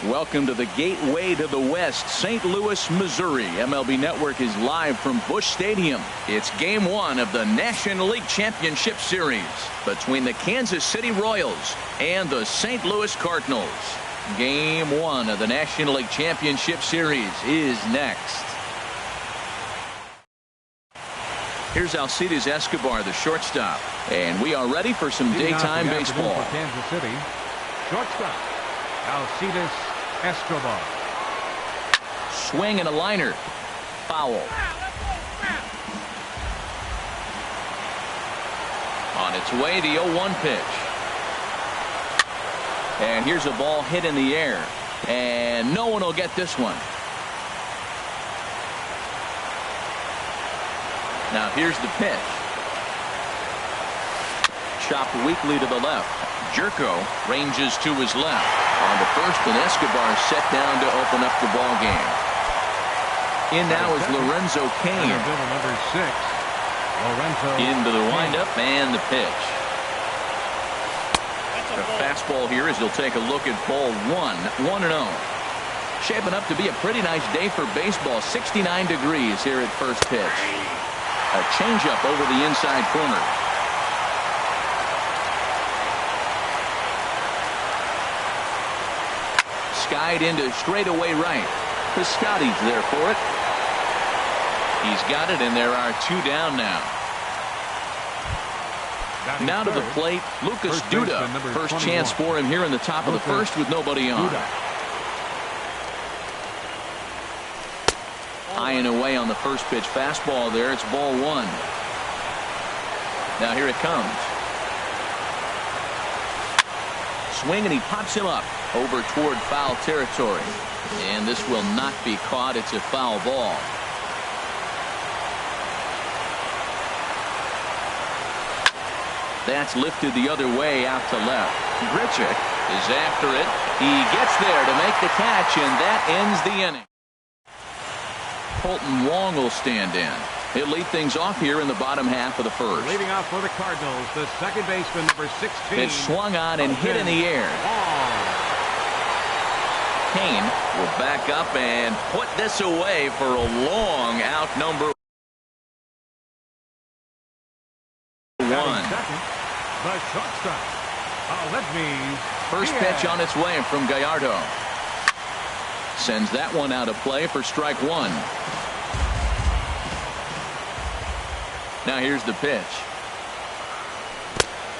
Welcome to the gateway to the West, St. Louis, Missouri. MLB Network is live from Busch Stadium. It's Game 1 of the National League Championship Series between the Kansas City Royals and the St. Louis Cardinals. Game 1 of the National League Championship Series is next. Here's Alcides Escobar, the shortstop, and we are ready for some daytime baseball. For Kansas City, shortstop Alcides Escobar. Swing and a liner. Foul. On its way, the 0-1 pitch. And here's a ball hit in the air. And no one will get this one. Now here's the pitch. Chopped weakly to the left. Jerko ranges to his left. On to first, and Escobar set down to open up the ball game. In now is Lorenzo Cain. Number 6, Lorenzo into the windup and the pitch. The fastball here as he'll take a look at ball 1-0. Shaping up to be a pretty nice day for baseball. 69 degrees here at first pitch. A changeup over the inside corner. Skied into straightaway right. Piscotty's there for it. He's got it, and there are 2 down now. Now to the plate, Lucas Duda. First chance for him here in the top of the first with nobody on. High and away on the first pitch fastball there. It's ball 1. Now here it comes. Swing, and he pops him up over toward foul territory. And this will not be caught. It's a foul ball. That's lifted the other way out to left. Grichuk is after it. He gets there to make the catch, and that ends the inning. Colton Wong will stand in. He'll lead things off here in the bottom half of the first. Leading off for the Cardinals, the second baseman, number 16. It's swung on and hit in the air. Cain will back up and put this away for a long out, number 1. The shortstop, First pitch on its way from Gallardo. Sends that one out of play for strike 1. Now here's the pitch.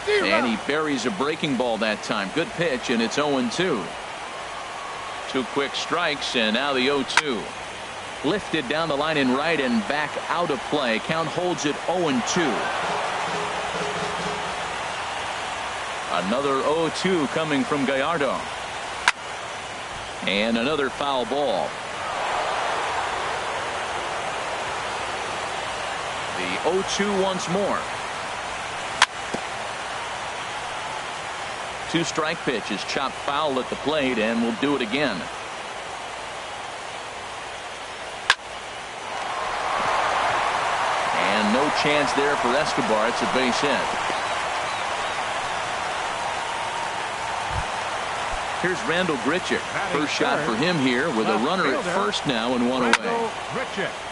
And he buries a breaking ball that time. Good pitch, and it's 0-2. 2 quick strikes, and now the 0-2. Lifted down the line in right and back out of play. Count holds it 0-2. Another 0-2 coming from Gallardo. And another foul ball. The 0-2 once more. 2 strike pitch is chopped foul at the plate, and will do it again. And no chance there for Escobar. It's a base hit. Here's Randall Grichuk. First shot for him here with a runner at first now and 1 away.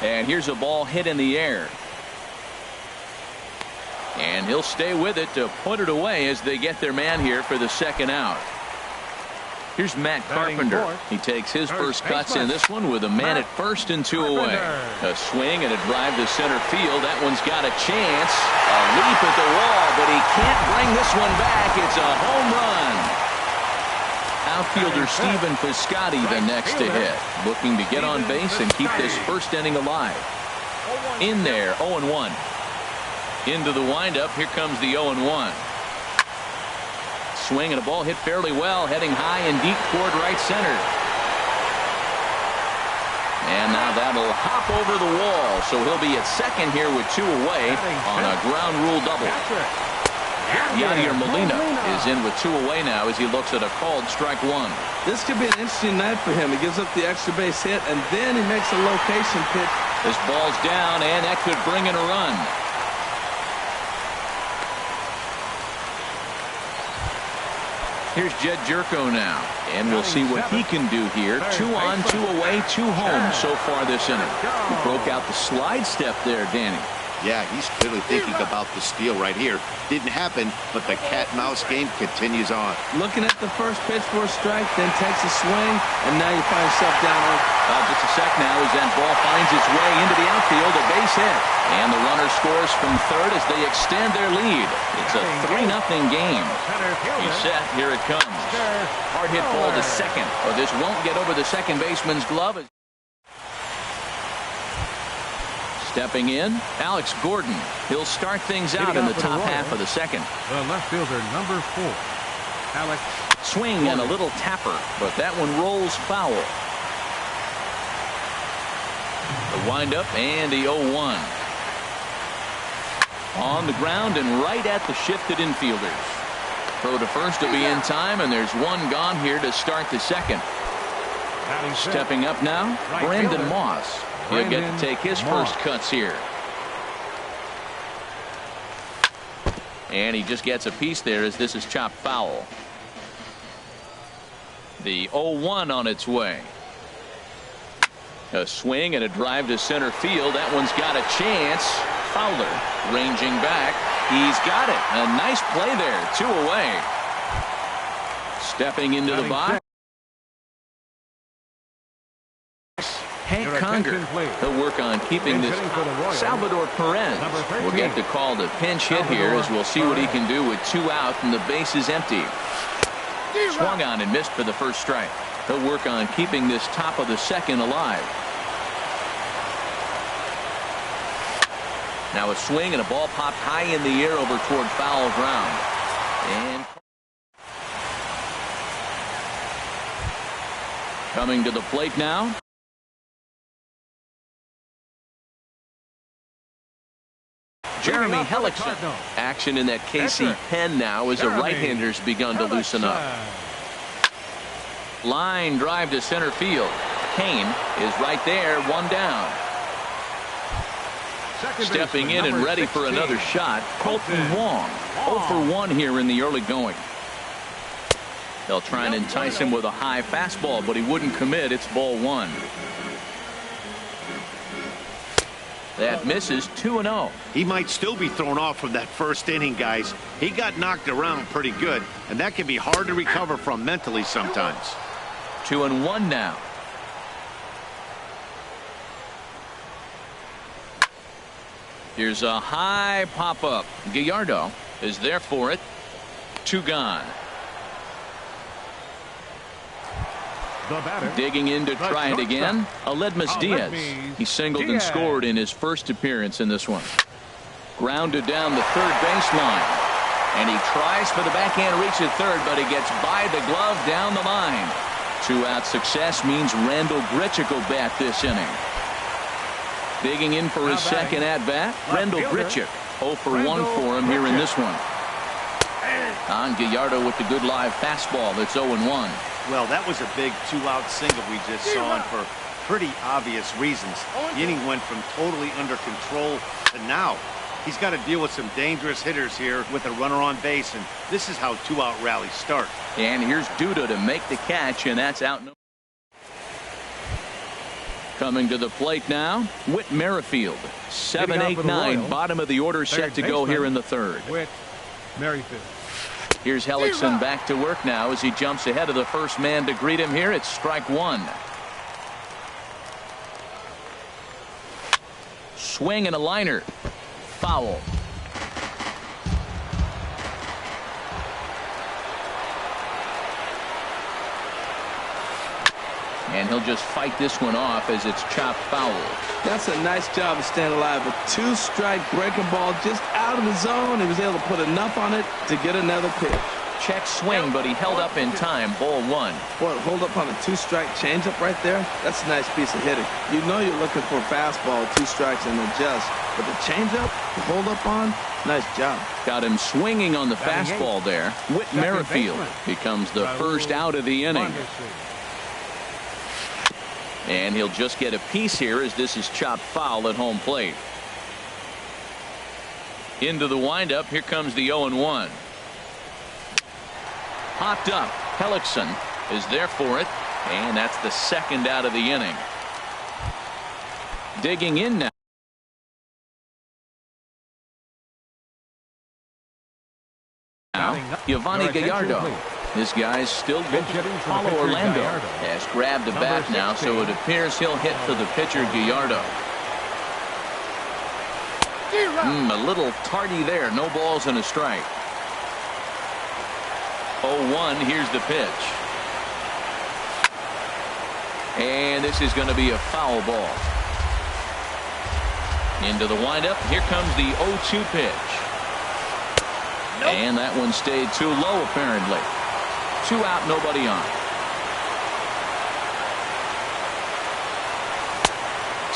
And here's a ball hit in the air. And he'll stay with it to put it away as they get their man here for the second out. Here's Matt Carpenter. He takes his first cuts in this one with a man at first and 2 away. A swing and a drive to center field. That one's got a chance. A leap at the wall, but he can't bring this one back. It's a home run. Outfielder Stephen Piscotty the next to hit. Looking to get on base and keep this first inning alive. In there, 0-1. Into the windup. Here comes the 0-1. Swing and a ball hit fairly well, heading high and deep toward right center. And now that'll hop over the wall, so he'll be at second here with 2 away on a ground rule double. Yadier Molina is in with 2 away now as he looks at a called strike 1. This could be an interesting night for him. He gives up the extra base hit, and then he makes a location pitch. This ball's down, and that could bring in a run. Here's Jed Jerko now, and we'll see what he can do here. 2 on, 2 away, 2 home so far this inning. He broke out the slide step there, Danny. Yeah, he's clearly thinking about the steal right here. Didn't happen, but the cat-mouse game continues on. Looking at the first pitch for a strike, then takes a swing, and now you find yourself down. Just a sec now as that ball finds its way into the outfield, a base hit. And the runner scores from third as they extend their lead. It's a 3-0 game. He's set. Here it comes. Hard hit ball to second. But this won't get over the second baseman's glove. Stepping in, Alex Gordon. He'll start things out in the top half of the second. The left fielder, number 4, Alex. Swing and a little tapper, but that one rolls foul. The windup and the 0-1. On the ground and right at the shifted infielders. Throw to first will be in time, and there's one gone here to start the second. Stepping up now, Brandon Moss. He'll get to take his first cuts here. And he just gets a piece there as this is chopped foul. The 0-1 on its way. A swing and a drive to center field. That one's got a chance. Fowler ranging back. He's got it. A nice play there. 2 away. Stepping into the box. Hank Conger. He'll work on keeping this. Salvador Perez will get the call to pinch hit here as we'll see what he can do with 2 out and the base is empty. Swung on and missed for the first strike. He'll work on keeping this top of the second alive. Now a swing and a ball popped high in the air over toward foul ground. And coming to the plate now. Jeremy Hellickson. Action in that KC pen now as the right-hander's begun to loosen up. Line drive to center field. Kane is right there, 1 down. Stepping in and ready for another shot, Colton Wong. 0 for 1 here in the early going. They'll try and entice him with a high fastball, but he wouldn't commit. It's ball 1. That misses. 2-0. He might still be thrown off from that first inning, guys. He got knocked around pretty good, and that can be hard to recover from mentally sometimes. 2-1 now. Here's a high pop-up. Gallardo is there for it. 2 gone. Digging in to try it again. Aledmus Diaz. He singled and scored in his first appearance in this one. Grounded down the third baseline. And he tries for the backhand reach at third, but he gets by the glove down the line. 2-out success means Randall Grichuk will bat this inning. Digging in for his second at-bat, Randall Grichuk. 0 for 1 for him here in this one. On Gallardo with the good live fastball. That's 0-1. Well, that was a big 2-out single we just saw, and for pretty obvious reasons. The inning went from totally under control to now. He's got to deal with some dangerous hitters here with a runner on base, and this is how 2-out rallies start. And here's Duda to make the catch, and that's out. Coming to the plate now, Whit Merrifield. 7, 8, 9, bottom of the order set to go here in the third. Whit Merrifield. Here's Hellickson back to work now as he jumps ahead of the first man to greet him here. It's strike 1. Swing and a liner. Foul. And he'll just fight this one off as it's chopped foul. That's a nice job of staying alive. A 2-strike breaking ball just out of the zone. He was able to put enough on it to get another pitch. Check swing, but he held up in time. Ball 1. Boy, hold up on a 2-strike changeup right there. That's a nice piece of hitting. You know you're looking for a fastball, 2 strikes and adjust. But the changeup, the hold up on, nice job. Got him swinging on the fastball there. Whit Merrifield becomes the first out of the inning. And he'll just get a piece here as this is chopped foul at home plate. Into the windup. Here comes the 0-1. popped up. Hellickson is there for it, and that's the second out of the inning. Digging in now. Giovanni Gallardo. This guy's still looking to follow Orlando. Has grabbed a bat now, so it appears he'll hit for the pitcher Gallardo. A little tardy there. No balls and a strike. 0-1. Here's the pitch. And this is going to be a foul ball. Into the windup. Here comes the 0-2 pitch. And that one stayed too low, apparently. 2 out, nobody on.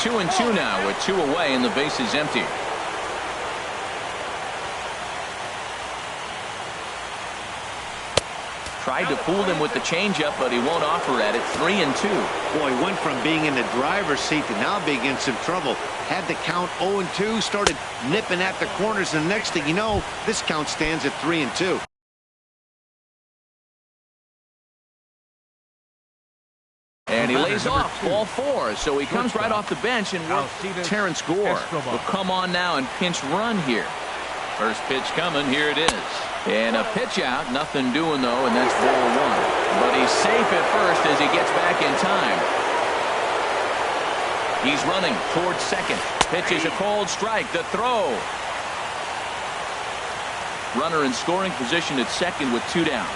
2-2 now with 2 away and the base is empty. Tried to fool him with the changeup, but he won't offer at it. 3-2. Boy, went from being in the driver's seat to now being in some trouble. Had the count 0-2, started nipping at the corners, and the next thing you know, this count stands at 3-2. And he lays off ball 4, so he comes right off the bench and Terrence Gore will come on now and pinch run here. First pitch coming, here it is. And a pitch out, nothing doing though, and that's ball 1. But he's safe at first as he gets back in time. He's running towards second. Pitch is a cold strike. The throw. Runner in scoring position at second with 2 down.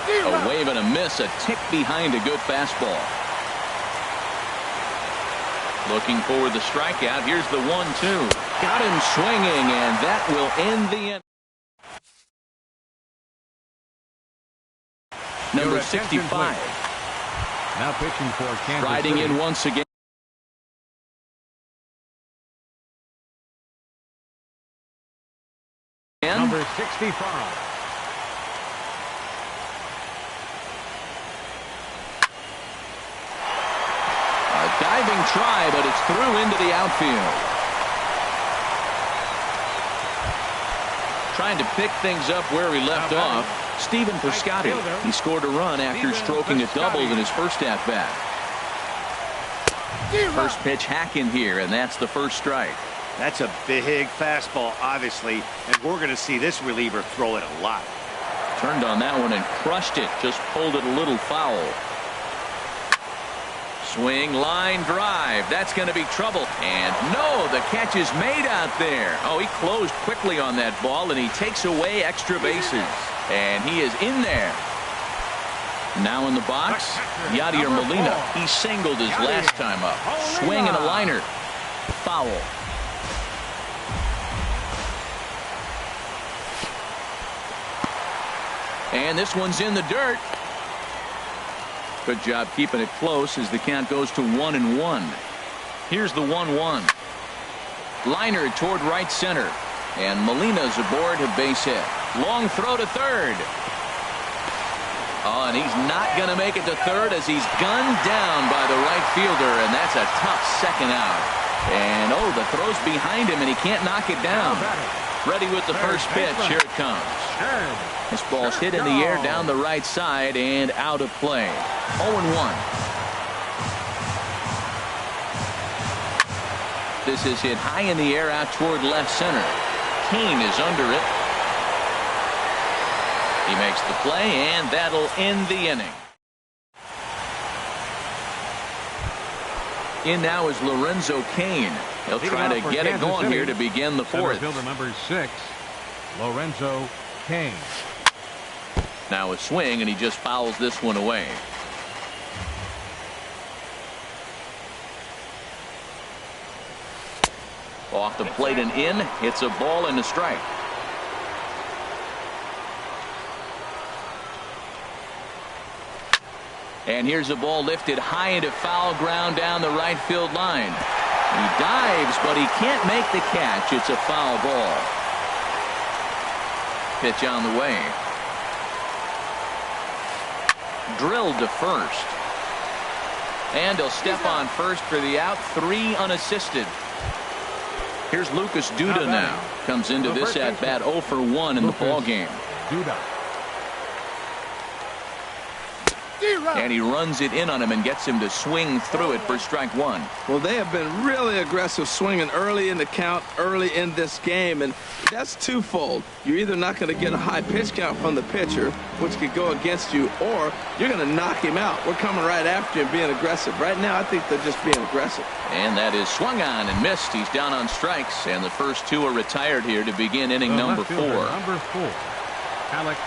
A wave and a miss, a tick behind a good fastball. Looking for the strikeout. Here's the 1-2. Got him swinging, and that will end the inning. Number 65. Now pitching for Kansas Riding City. in once again. Number 65. Diving try, but it's through into the outfield. Trying to pick things up where he left off. Stephen Piscotty. He scored a run after stroking a double in his first at-bat. First pitch hacking here, and that's the first strike. That's a big fastball, obviously, and we're going to see this reliever throw it a lot. Turned on that one and crushed it. Just pulled it a little foul. Swing, line drive. That's going to be trouble. And no, the catch is made out there. Oh, he closed quickly on that ball, and he takes away extra bases. And he is in there. Now in the box, Yadier Molina. He singled his last time up. Swing and a liner. Foul. And this one's in the dirt. Good job keeping it close as the count goes to 1-1. Here's the 1-1. Liner toward right center. And Molina's aboard a base hit. Long throw to third. Oh, and he's not going to make it to third as he's gunned down by the right fielder, and that's a tough second out. And, oh, the throw's behind him, and he can't knock it down. Ready with the first pitch. Here it comes. This ball's hit in the air down the right side and out of play. 0-1. This is hit high in the air out toward left center. Kane is under it. He makes the play, and that'll end the inning. In now is Lorenzo Kane. He'll try to get it going here to begin the fourth. Fielder number 6, Lorenzo Kane. Now a swing, and he just fouls this one away. Off the plate and in. It's a ball and a strike. And here's a ball lifted high into foul ground down the right field line. He dives, but he can't make the catch. It's a foul ball. Pitch on the way. Drilled to first. And he'll step on first for the out. 3 unassisted. Here's Lucas Duda now. Comes into this at bat 0 for 1 in the ball game. Duda. And he runs it in on him and gets him to swing through it for strike 1. Well, they have been really aggressive swinging early in the count, early in this game, and that's twofold. You're either not going to get a high pitch count from the pitcher, which could go against you, or you're going to knock him out. We're coming right after you and being aggressive. Right now, I think they're just being aggressive. And that is swung on and missed. He's down on strikes, and the first 2 are retired here to begin inning number 4. Number 4, Alex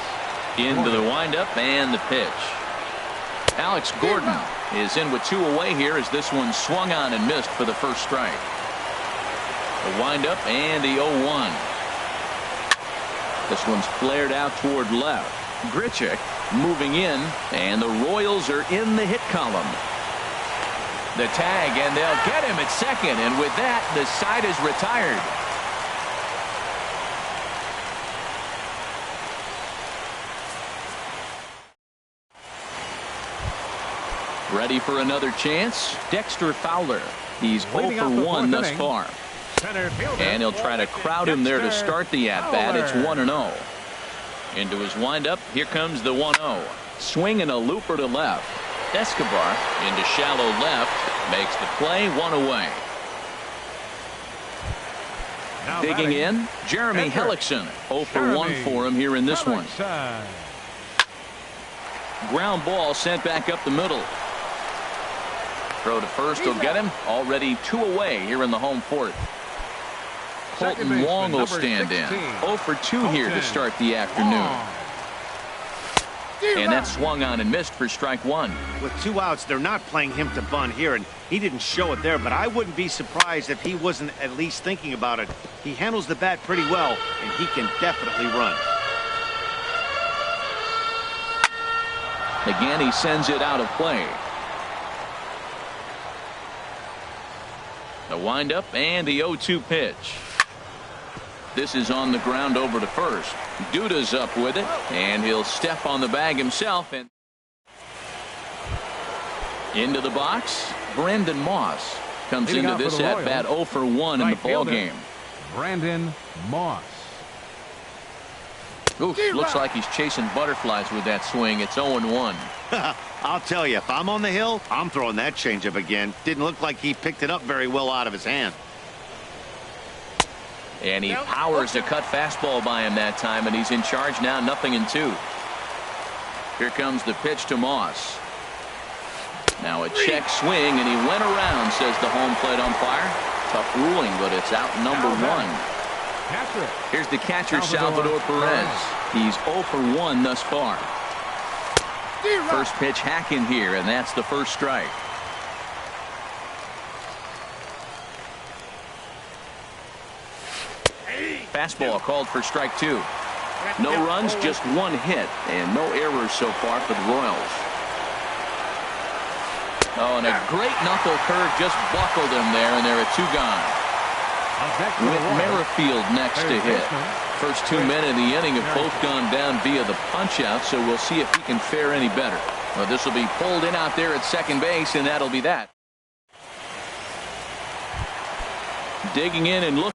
Into the windup and the pitch. Alex Gordon is in with 2 away here as this one swung on and missed for the first strike. The windup and the 0-1. This one's flared out toward left. Grichuk moving in, and the Royals are in the hit column. The tag, and they'll get him at second, and with that, the side is retired. Ready for another chance? Dexter Fowler. He's 0 for 1 thus far. And he'll try to crowd him there to start the at-bat. It's 1-0. Into his windup. Here comes the 1-0. Swing and a looper to left. Escobar into shallow left. Makes the play, 1 away. Digging in, Jeremy Hellickson. 0 for 1 for him here in this one. Ground ball sent back up the middle. Throw to first will get him. Already 2 away here in the home fourth. Colton Wong will stand in. 0 for 2 here to start the afternoon. And that swung on and missed for strike 1. With 2 outs, they're not playing him to bunt here, and he didn't show it there, but I wouldn't be surprised if he wasn't at least thinking about it. He handles the bat pretty well, and he can definitely run. Again, he sends it out of play. The windup and the 0-2 pitch. This is on the ground over to first. Duda's up with it, and he'll step on the bag himself. And into the box, Brandon Moss comes into this at bat 0 for 1 in the ball game. Brandon Moss. Oof, looks like he's chasing butterflies with that swing. It's 0-1. I'll tell you, if I'm on the hill, I'm throwing that changeup again. Didn't look like he picked it up very well out of his hand. And he powers a cut fastball by him that time, and he's in charge now, 0-2. Here comes the pitch to Moss. Now a check swing, and he went around, says the home plate umpire. Tough ruling, but it's out number 1. Here's the catcher, Salvador Perez. He's 0 for 1 thus far. First pitch hacking here, and that's the first strike. Fastball called for strike 2. No runs, just 1 hit, and no errors so far for the Royals. Oh, and a great knuckle curve just buckled him there, and there are 2 gone. With Merrifield next to hit. First 2 men in the inning have both gone down via the punch-out, so we'll see if he can fare any better. Well, this will be pulled in out there at second base, and that'll be that. Digging in and looking.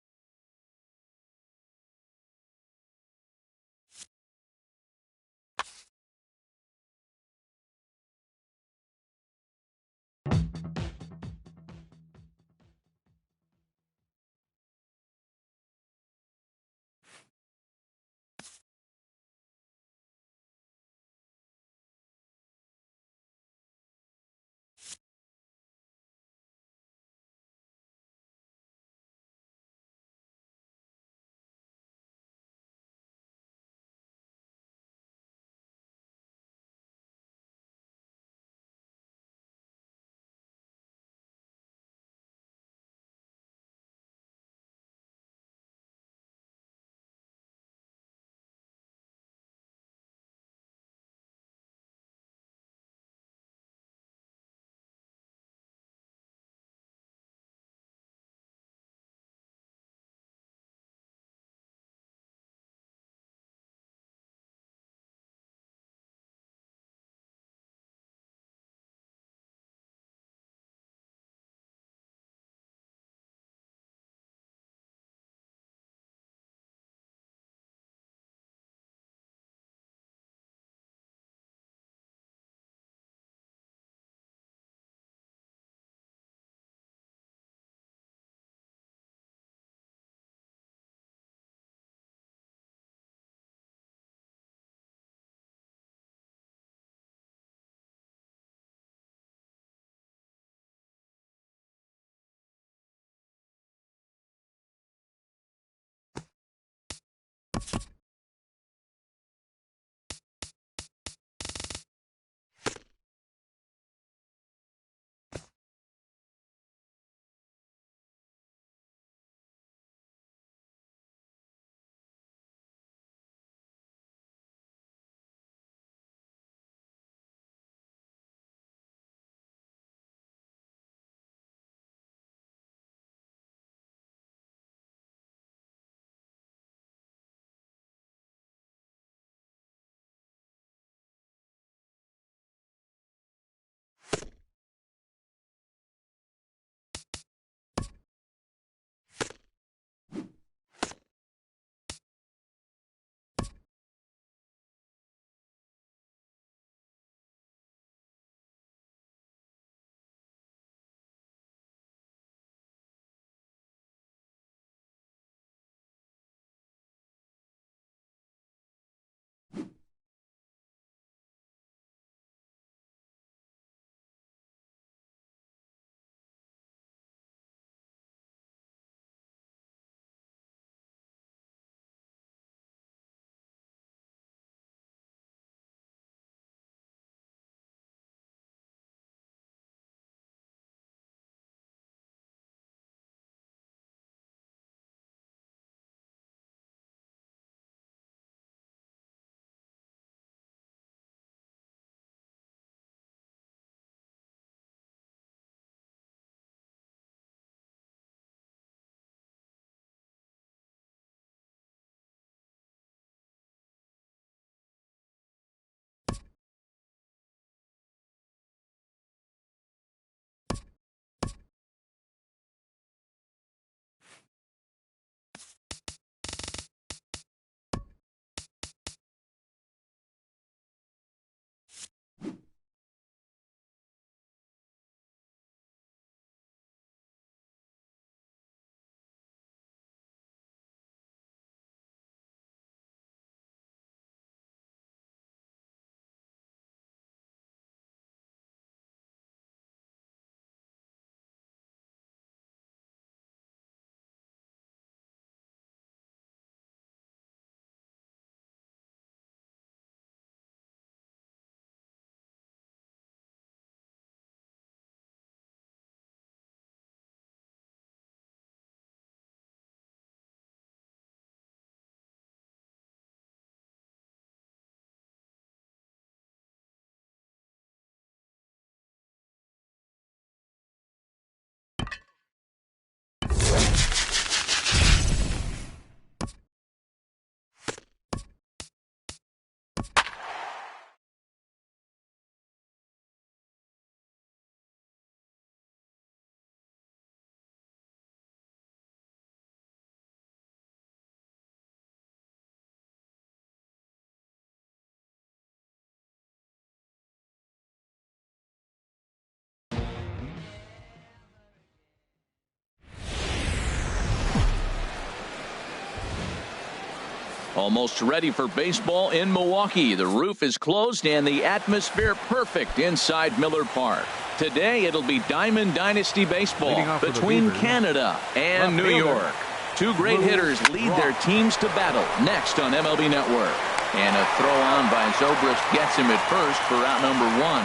Almost ready for baseball in Milwaukee. The roof is closed and the atmosphere perfect inside Miller Park. Today it'll be Diamond Dynasty baseball between Canada and New York. Two great hitters lead their teams to battle next on MLB Network. And a throw on by Zobrist gets him at first for out number one.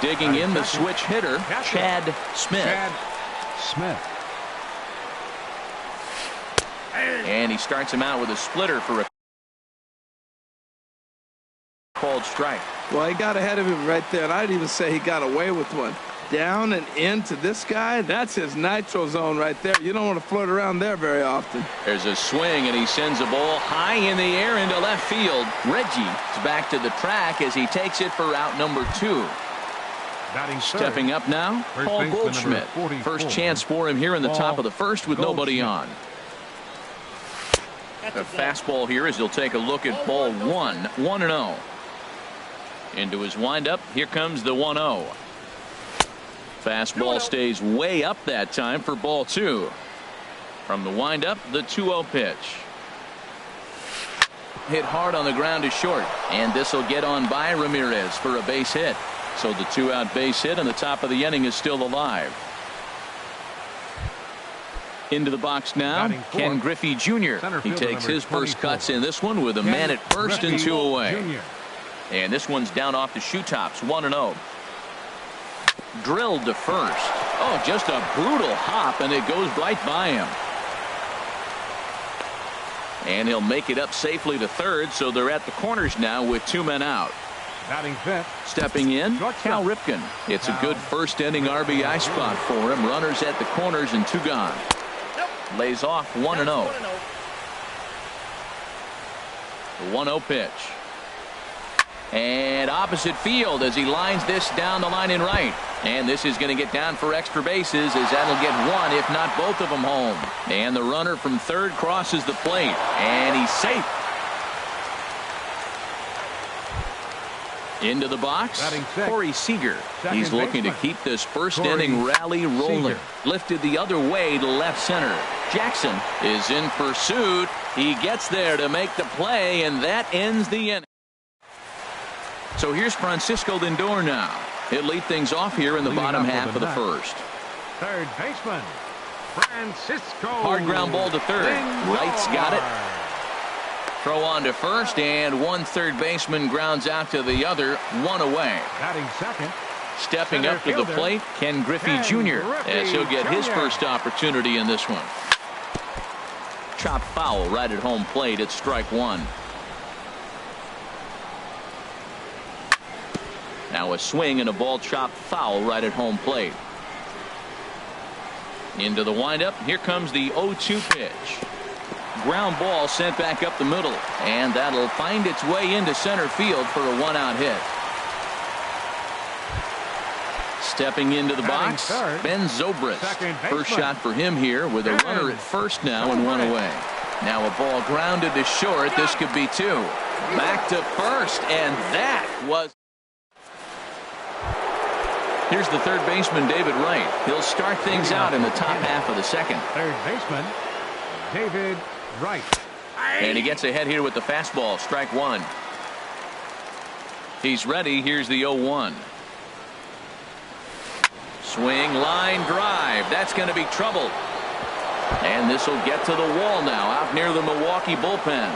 Digging in the switch hitter, Chad Smith. And he starts him out with a splitter for a called strike. Well, he got ahead of him right there, and I'd even say he got away with one. Down and into this guy, that's his nitro zone right there. You don't want to float around there very often. There's a swing, and he sends a ball high in the air into left field. Reggie is back to the track as he takes it for out number two. Stepping up now, Paul Goldschmidt. First chance for him here in the top of the first with nobody on. A fastball here as he'll take a look at ball one. 1-0. Into his windup. Here comes the 1-0. Fastball stays way up that time for ball two. From the windup, the 2-0 pitch. Hit hard on the ground to short. And this will get on by Ramirez for a base hit. So the 2-out base hit on the top of the inning is still alive. Into the box now, Ken Griffey Jr. He takes his first cuts in this one with a man at first and 2 away. And this one's down off the shoe tops, 1-0. Drilled to first. Oh, just a brutal hop, and it goes right by him. And he'll make it up safely to third, so they're at the corners now with 2 men out. Stepping in, Cal Ripken. It's a good first inning RBI spot for him. Runners at the corners and 2 gone. Lays off 1-0. The 1-0 pitch. And opposite field as he lines this down the line in right. And this is going to get down for extra bases as that'll get 1, if not both of them home. And the runner from third crosses the plate. And he's safe. Into the box, Corey Seager. He's looking to keep this first inning rally rolling. Lifted the other way to left center. Jackson is in pursuit. He gets there to make the play, and that ends the inning. So here's Francisco Lindor now. He'll lead things off here in the bottom half of the first. Third baseman, Francisco. Hard ground ball to third. Wright's got it. Throw on to first, and one third baseman grounds out to the other, 1 away. Batting second. Stepping up to the plate, Ken Griffey Jr. as he'll get his first opportunity in this one. Chop foul right at home plate. It's strike 1. Now a swing and a ball chopped foul right at home plate. Into the windup. Here comes the 0-2 pitch. Ground ball sent back up the middle, and that'll find its way into center field for a 1-out hit. Stepping into the box, Ben Zobrist. First shot for him here with a runner at first now and 1 away. Now a ball grounded to short. This could be 2. Back to first, and that was. Here's the third baseman, David Wright. He'll start things out in the top half of the second. Third baseman, David Wright. And he gets ahead here with the fastball, strike 1. He's ready. Here's the 0-1. Swing, line drive. That's going to be trouble. And this will get to the wall now, out near the Milwaukee bullpen.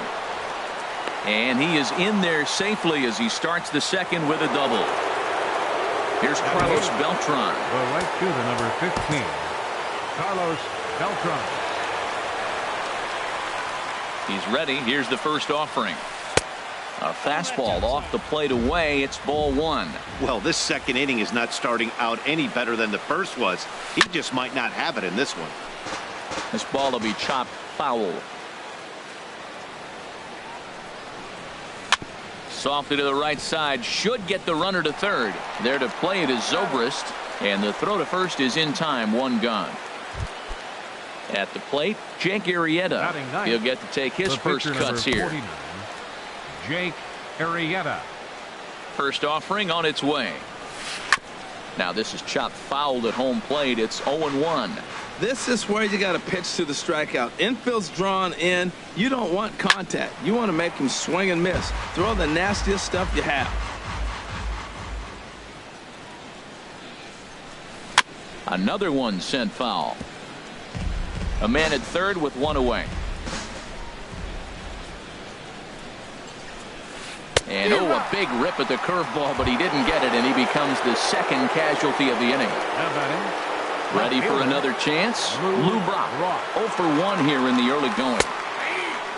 And he is in there safely as he starts the second with a double. Here's Carlos Beltran. Well, right to the number 15, Carlos Beltran. He's ready. Here's the first offering. A fastball off the plate away. It's ball 1. Well, this second inning is not starting out any better than the first was. He just might not have it in this one. This ball will be chopped foul. Softly to the right side. Should get the runner to third. There to play it is Zobrist. And the throw to first is in time. 1 gone. At the plate, Jake Arrieta. He'll get to take his first cuts here. Jake Arrieta. First offering on its way. Now this is chopped foul at home plate. It's 0-1. This is where you got to pitch to the strikeout. Infield's drawn in. You don't want contact. You want to make him swing and miss. Throw the nastiest stuff you have. Another one sent foul. A man at third with 1 away. And a big rip at the curveball, but he didn't get it, and he becomes the second casualty of the inning. Ready for another chance? Lou Brock. 0 for 1 here in the early going.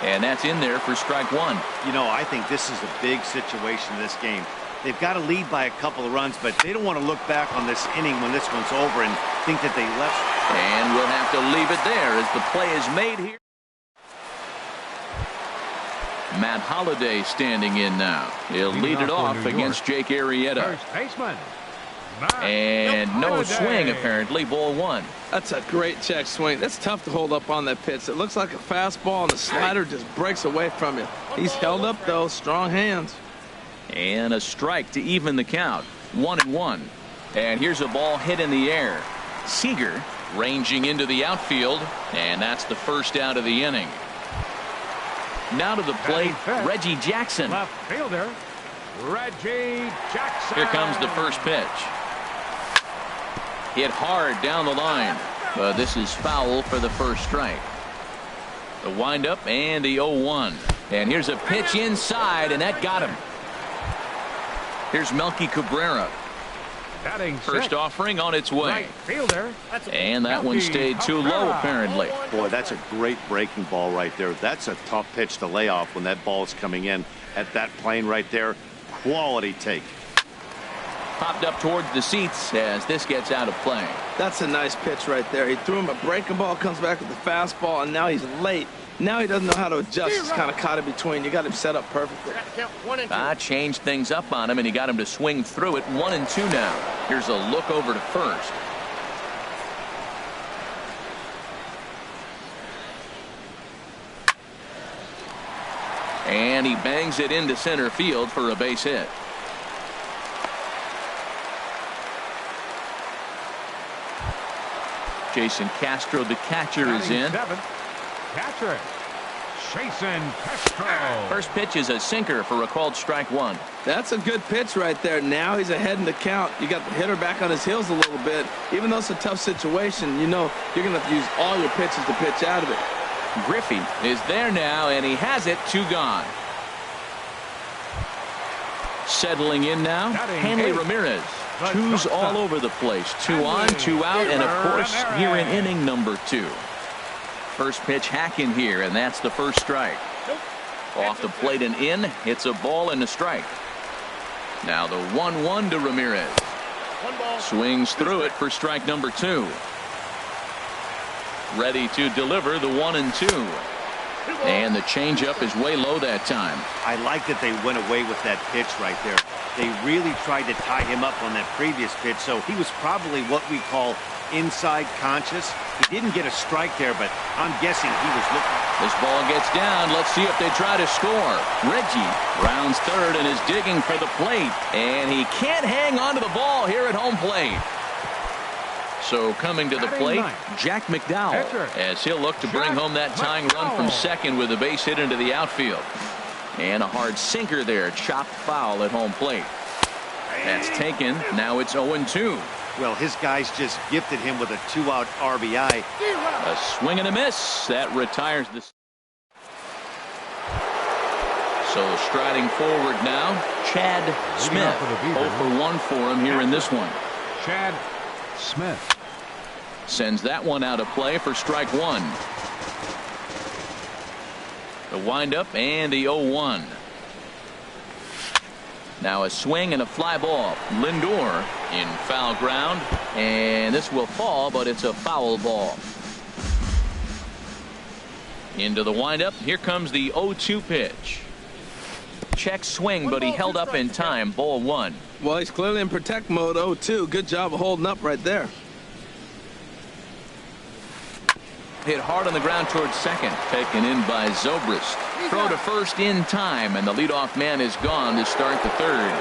And that's in there for strike 1. You know, I think this is a big situation in this game. They've got to lead by a couple of runs, but they don't want to look back on this inning when this one's over and think that they left. And we'll have to leave it there as the play is made here. Matt Holliday standing in now. He'll lead it off against Jake Arrieta. First baseman. And no swing, apparently. Ball 1. That's a great check swing. That's tough to hold up on that pitch. It looks like a fastball, and the slider just breaks away from you. He's held up, though. Strong hands. And a strike to even the count. 1-1. And here's a ball hit in the air. Seager ranging into the outfield, and that's the first out of the inning. Now to the plate, Reggie Jackson. Left fielder, Reggie Jackson. Here comes the first pitch. Hit hard down the line. But this is foul for the first strike. The windup and the 0-1. And here's a pitch inside, and that got him. Here's Melky Cabrera. First offering on its way. Right fielder. And that one stayed too low, apparently. Boy, that's a great breaking ball right there. That's a tough pitch to lay off when that ball is coming in at that plane right there. Quality take. Popped up towards the seats as this gets out of play. That's a nice pitch right there. He threw him a breaking ball, comes back with the fastball, and now he's late. Now he doesn't know how to adjust. He's kind of caught in between. You got him set up perfectly. Changed things up on him, and he got him to swing through it. 1-2 now. Here's a look over to first. And he bangs it into center field for a base hit. Jason Castro, the catcher, is in. Catcher, Jason Castro. First pitch is a sinker for a called strike one. That's a good pitch right there. Now he's ahead in the count. You got the hitter back on his heels a little bit. Even though it's a tough situation, you know you're going to have to use all your pitches to pitch out of it. Griffey is there now, and he has it. 2 gone. Settling in now, Hanley Ramirez. 2's all over the place. 2 on, 2 out, and of course here in inning number 2. First pitch hack in here, and that's the first strike. Off the plate and in. It's a ball and a strike. Now the 1-1 to Ramirez. Swings through it for strike number 2. Ready to deliver the 1-2. And the changeup is way low that time. I like that they went away with that pitch right there. They really tried to tie him up on that previous pitch, so he was probably what we call inside conscious. He didn't get a strike there, but I'm guessing he was looking. This ball gets down. Let's see if they try to score. Reggie rounds third and is digging for the plate, and he can't hang on to the ball here at home plate. So coming to the plate, Jack McDowell, as he'll look to bring home that tying run from second with a base hit into the outfield. And a hard sinker there, chopped foul at home plate. That's taken. Now it's 0-2. Well, his guys just gifted him with a 2-out RBI. A swing and a miss. That retires the. So striding forward now, Chad Smith. 0 for 1 for him here in this one. Chad Smith sends that one out of play for strike 1. The windup and the 0-1. Now a swing and a fly ball. Lindor in foul ground, and this will fall, but it's a foul ball. Into the windup. Here comes the 0-2 pitch. Check swing, but he held up in time. Ball 1. Well, he's clearly in protect mode. 0-2. Good job of holding up right there. Hit hard on the ground towards second. Taken in by Zobrist. Throw to first in time, and the leadoff man is gone to start the third.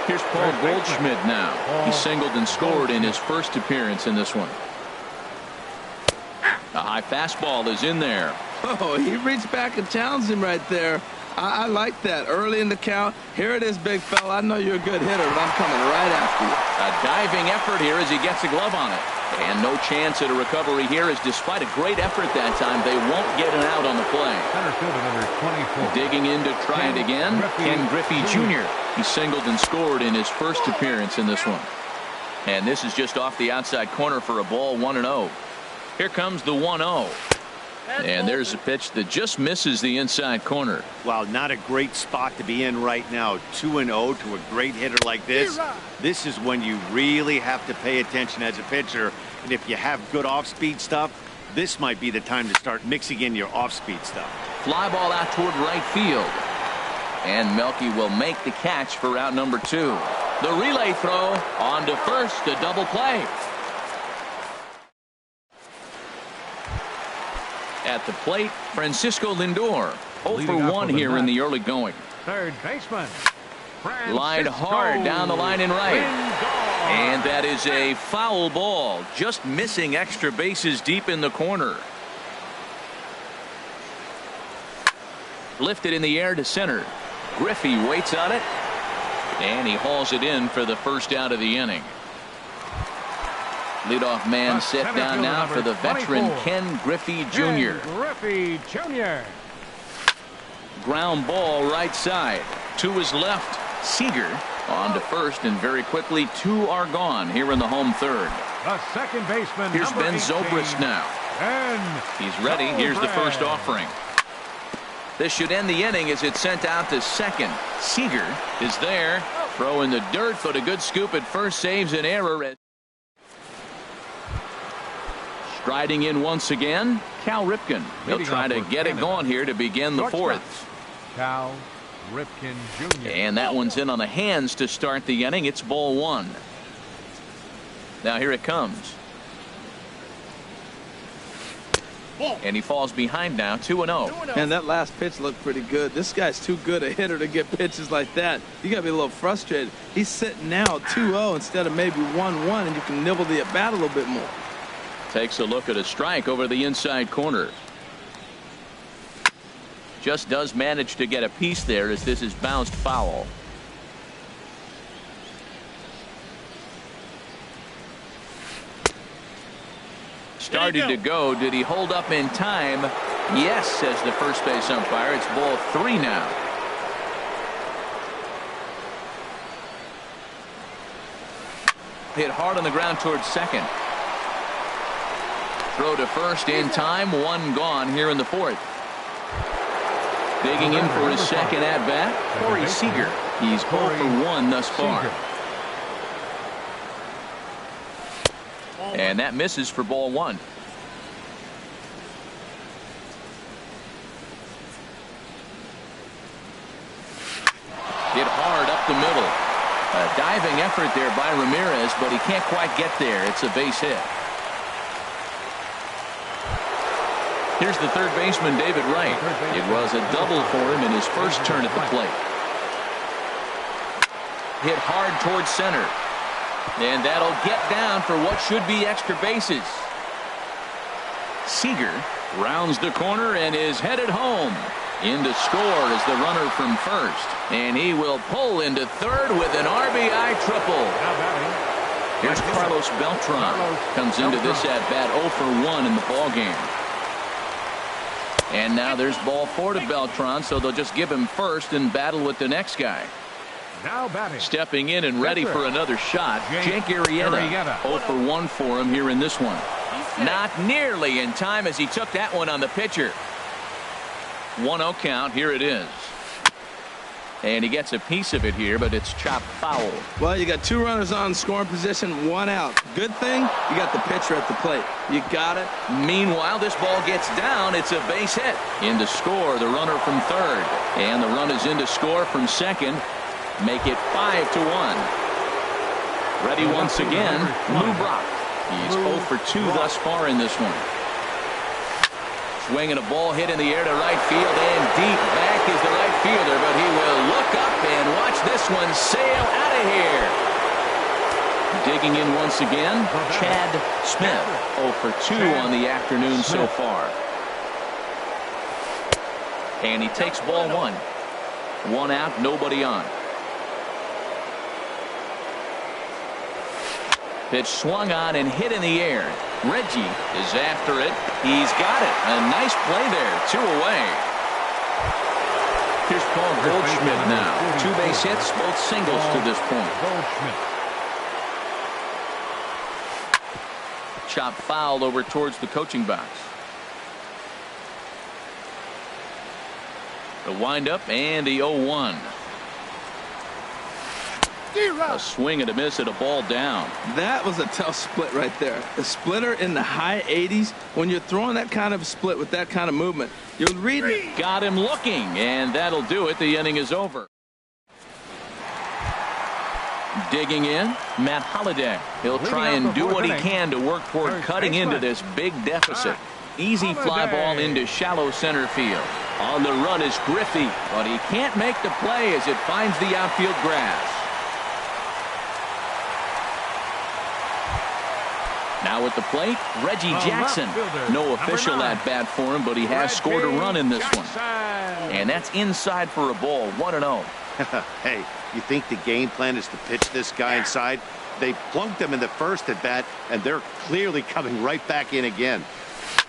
Here's Paul Goldschmidt now. He singled and scored in his first appearance in this one. A high fastball is in there. Oh, he reached back and challenged him right there. I like that. Early in the count. Here it is, big fella. I know you're a good hitter, but I'm coming right after you. A diving effort here as he gets a glove on it. And no chance at a recovery here, as despite a great effort that time, they won't get an out on the play. Center fielder number 24. Digging in to try it again, Ken Griffey Jr. He singled and scored in his first appearance in this one. And this is just off the outside corner for a ball. 1-0. Here comes the 1-0. And there's a pitch that just misses the inside corner. Wow, not a great spot to be in right now. 2-0 to a great hitter like this. This is when you really have to pay attention as a pitcher. And if you have good off-speed stuff, this might be the time to start mixing in your off-speed stuff. Fly ball out toward right field. And Melky will make the catch for out number 2. The relay throw on to first, a double play. At the plate, Francisco Lindor. 0 for 1 here in the early going. Third baseman. Line hard down the line and right. And that is a foul ball. Just missing extra bases deep in the corner. Lifted in the air to center. Griffey waits on it. And he hauls it in for the first out of the inning. Leadoff man set down now for the veteran 24. Ken Griffey Jr. Ken Griffey Jr. Ground ball right side. To his left. Seager on to first, and very quickly 2 are gone here in the home third. The second baseman. Here's number Ben 18, Zobrist now. And He's ready. Here's the first offering. This should end the inning as it's sent out to second. Seager is there. Throw in the dirt, but a good scoop at first saves an error. Striding in once again, Cal Ripken. He'll try to get it going here to begin the fourth. Cal Ripken Jr. And that one's in on the hands to start the inning. It's ball 1. Now here it comes. And he falls behind now, 2-0. And that last pitch looked pretty good. This guy's too good a hitter to get pitches like that. You got to be a little frustrated. He's sitting now 2-0 instead of maybe 1-1, and you can nibble the at-bat a little bit more. Takes a look at a strike over the inside corner. Just does manage to get a piece there as this is bounced foul. Started to go. Did he hold up in time? Yes, says the first base umpire. It's ball 3 now. Hit hard on the ground towards second. Throw to first in time. 1 gone here in the fourth. Digging in for his second at bat, Corey Seager. He's 0 for 1 thus far. And that misses for ball 1. Hit hard up the middle. A diving effort there by Ramirez, but he can't quite get there. It's a base hit. Here's the third baseman, David Wright. It was a double for him in his first turn at the plate. Hit hard towards center. And that'll get down for what should be extra bases. Seager rounds the corner and is headed home. In to score is the runner from first. And he will pull into third with an RBI triple. Here's Carlos Beltran. Comes into this at bat 0 for 1 in the ballgame. And now there's ball 4 to Beltran, so they'll just give him first and battle with the next guy. Now batting. Stepping in and ready for another shot, Jake Arrieta. 0 for 1 for him here in this one. Not nearly in time as he took that one on the pitcher. 1-0 count. Here it is. And he gets a piece of it here, but it's chopped foul. Well, you got 2 runners on scoring position, 1 out. Good thing you got the pitcher at the plate. You got it. Meanwhile, this ball gets down. It's a base hit. In to score, the runner from third. And the run is in to score from second. Make it 5-1. Ready once again, Lou Brock. He's 0 for 2 thus far in this one. Swinging a ball hit in the air to right field, and deep back is the right fielder, but he will look up and watch this one sail out of here. Digging in once again, Chad Smith. 0 for 2 on the afternoon so far. And he takes ball 1. 1 out, nobody on. Pitch swung on and hit in the air. Reggie is after it. He's got it. A nice play there. 2 away. Here's Paul Goldschmidt now. 2 base hits, both singles to this point. Chop fouled over towards the coaching box. The windup and the 0-1. A swing and a miss at a ball down. That was a tough split right there. The splitter in the high 80s. When you're throwing that kind of split with that kind of movement, you'll read it. Got him looking, and that'll do it. The inning is over. Digging in, Matt Holliday. He'll try and do what he can to work toward cutting into this big deficit. Easy fly ball into shallow center field. On the run is Griffey, but he can't make the play as it finds the outfield grass. Now at the plate, Reggie Jackson. No official at bat for him, but he has scored a run in this one. And that's inside for a ball, 1-0. Hey, you think the game plan is to pitch this guy inside? They plunked them in the first at bat, and they're clearly coming right back in again.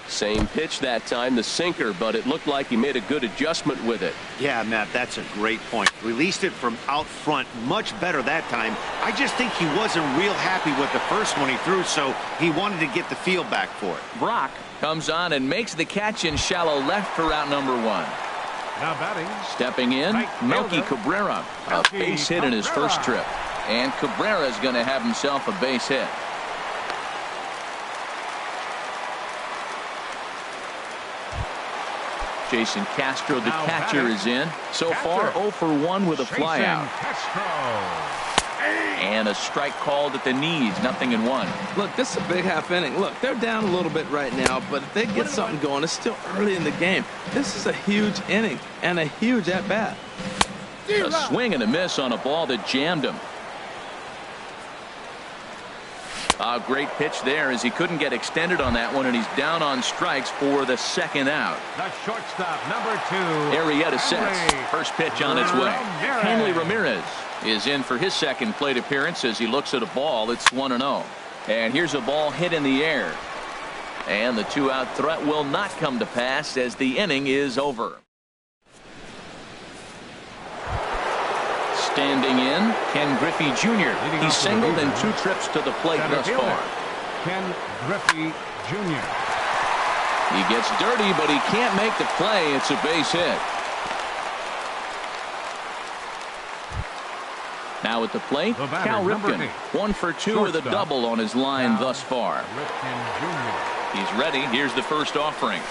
Same pitch that time, the sinker, but it looked like he made a good adjustment with it. Yeah, Matt, that's a great point. Released it from out front much better that time. I just think he wasn't real happy with the first one he threw, so he wanted to get the feel back for it. Brock comes on and makes the catch in shallow left for out number 1. Now batting. Stepping in, Melky Cabrera. A base hit in his first trip. And Cabrera is going to have himself a base hit. Jason Castro, the catcher, is in. So far, 0 for 1 with a flyout. And a strike called at the knees, 0-1. Look, this is a big half inning. Look, they're down a little bit right now, but if they get something going, it's still early in the game. This is a huge inning and a huge at-bat. A swing and a miss on a ball that jammed him. A great pitch there as he couldn't get extended on that one, and he's down on strikes for the second out. The shortstop, number 2. Arrieta sets. First pitch on its way. Hanley Ramirez is in for his second plate appearance as he looks at a ball. It's 1-0. And here's a ball hit in the air. And the 2-out threat will not come to pass as the inning is over. Standing in, Ken Griffey Jr. He's singled in 2 trips to the plate thus far. Ken Griffey Jr. He gets dirty, but he can't make the play. It's a base hit. Now at the plate, Cal Ripken. 1 for 2 with a double on his line thus far. He's ready. Here's the first offering.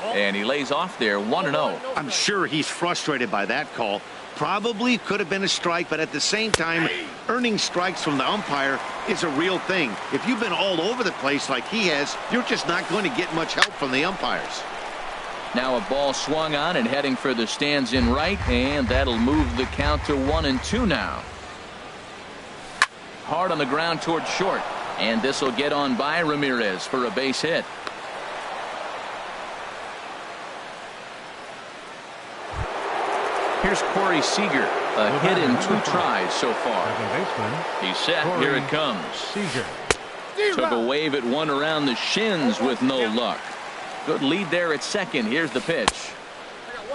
And he lays off there, 1-0. I'm sure he's frustrated by that call. Probably could have been a strike, but at the same time, earning strikes from the umpire is a real thing. If you've been all over the place like he has, you're just not going to get much help from the umpires. Now a ball swung on and heading for the stands in right, and that'll move the count to 1-2 now. Hard on the ground toward short, and this will get on by Ramirez for a base hit. Here's Corey Seager, a hit in 2 tries so far. He's set. Here it comes. Took a wave at one around the shins with no luck. Good lead there at second. Here's the pitch.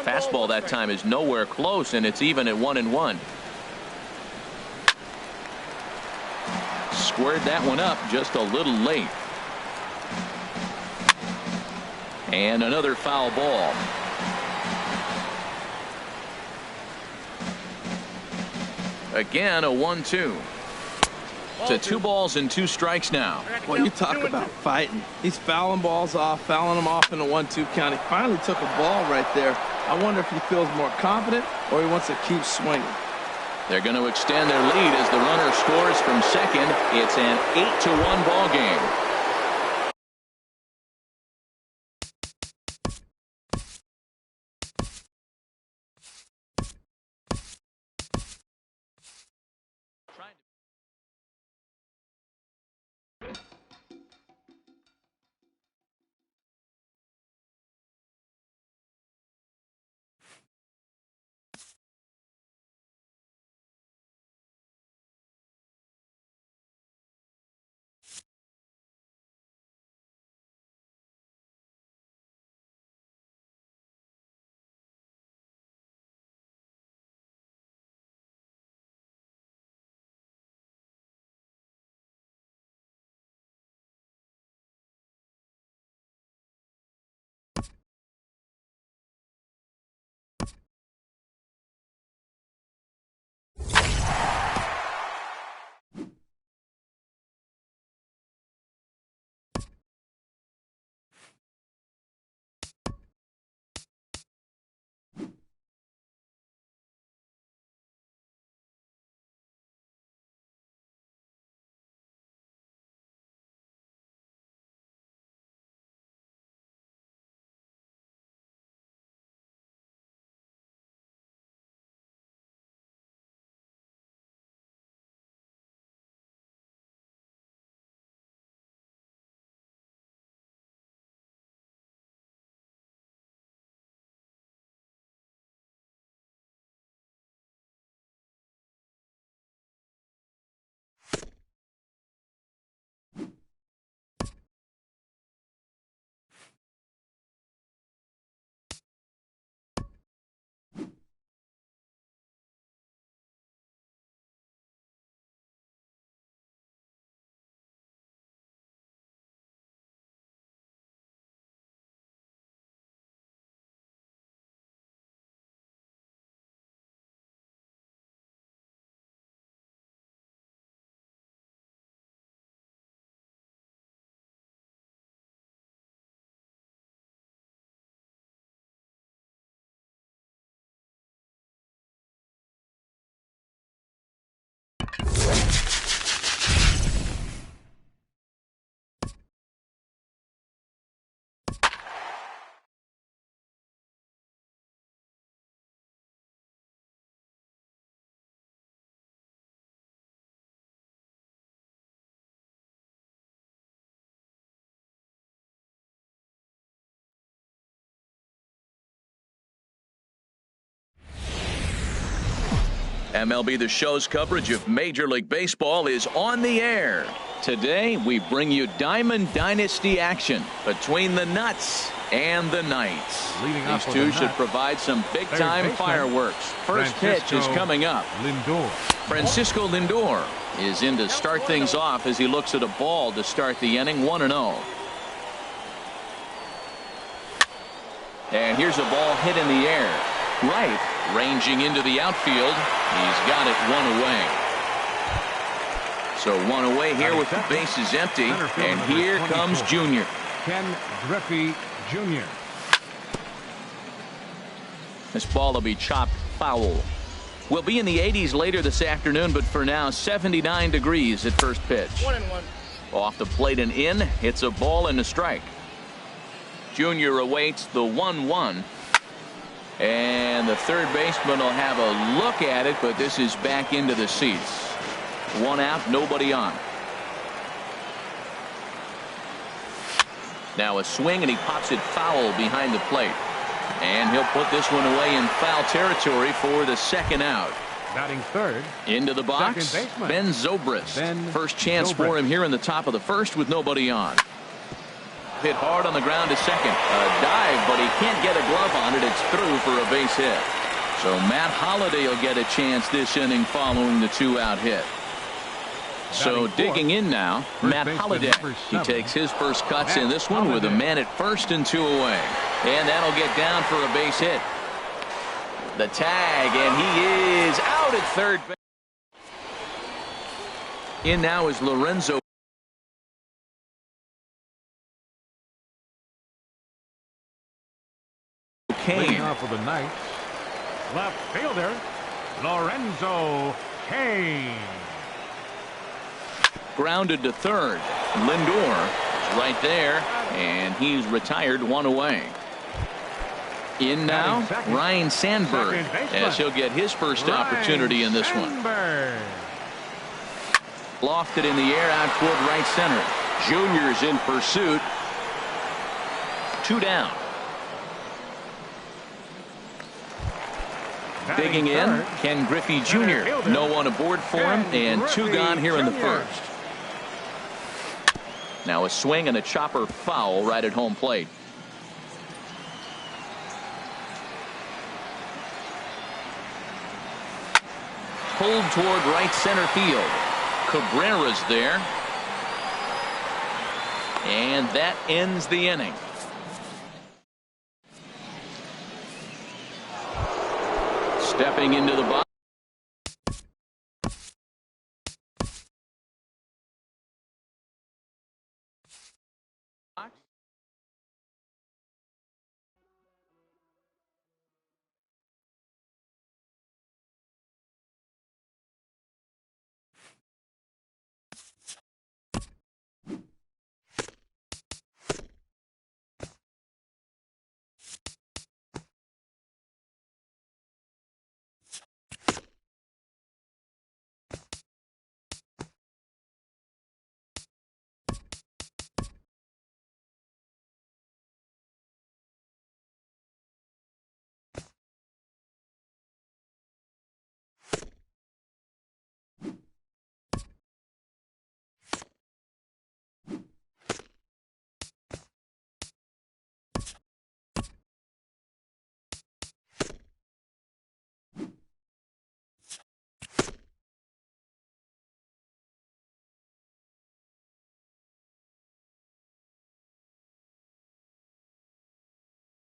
Fastball that time is nowhere close, and it's even at 1-1. Squared that one up just a little late. And another foul ball. Again, a 1-2. To 2 balls and 2 strikes now. Well, you talk about fighting. He's fouling balls off, fouling them off in a 1-2 count. He finally took a ball right there. I wonder if he feels more confident or he wants to keep swinging. They're going to extend their lead as the runner scores from second. It's an 8-1 ball game. MLB The Show's coverage of Major League Baseball is on the air. Today, we bring you Diamond Dynasty action between the Nuts and the Knights. These two should provide some big-time fireworks. First pitch is coming up. Francisco Lindor is in to start things off as he looks at a ball to start the inning, 1-0. And here's a ball hit in the air. Right, ranging into the outfield. He's got it one away. So one away here with the bases empty. And here comes Junior. Ken Griffey Jr. This ball will be chopped foul. We'll be in the 80s later this afternoon, but for now, 79 degrees at first pitch. 1-1. Off the plate and in. It's a ball and a strike. Junior awaits the 1-1. And the third baseman will have a look at it, but this is back into the seats. One out, nobody on. Now a swing, and he pops it foul behind the plate. And he'll put this one away in foul territory for the second out. Batting third. Into the box, Ben Zobrist. First chance for him here in the top of the first with nobody on. Hit hard on the ground to second. A dive, but he can't get a glove on it. It's through for a base hit. So Matt Holliday will get a chance this inning following the two-out hit. So digging in now, Matt Holliday. He takes his first cuts in this one with a man at first and two away. And that'll get down for a base hit. The tag, and he is out at third base. In now is Lorenzo Kane. Off of the Knights, left fielder Lorenzo Kane. Grounded to third. Lindor is right there, and he's retired one away. In now, Ryan Sandberg, as he'll get his first opportunity in this one. Lofted in the air out toward right center. Junior's in pursuit. Two down. Digging in, Ken Griffey Jr. No one aboard for him, and two gone here in the first. Now a swing and a chopper foul right at home plate. Pulled toward right center field. Cabrera's there. And that ends the inning. Stepping into the box.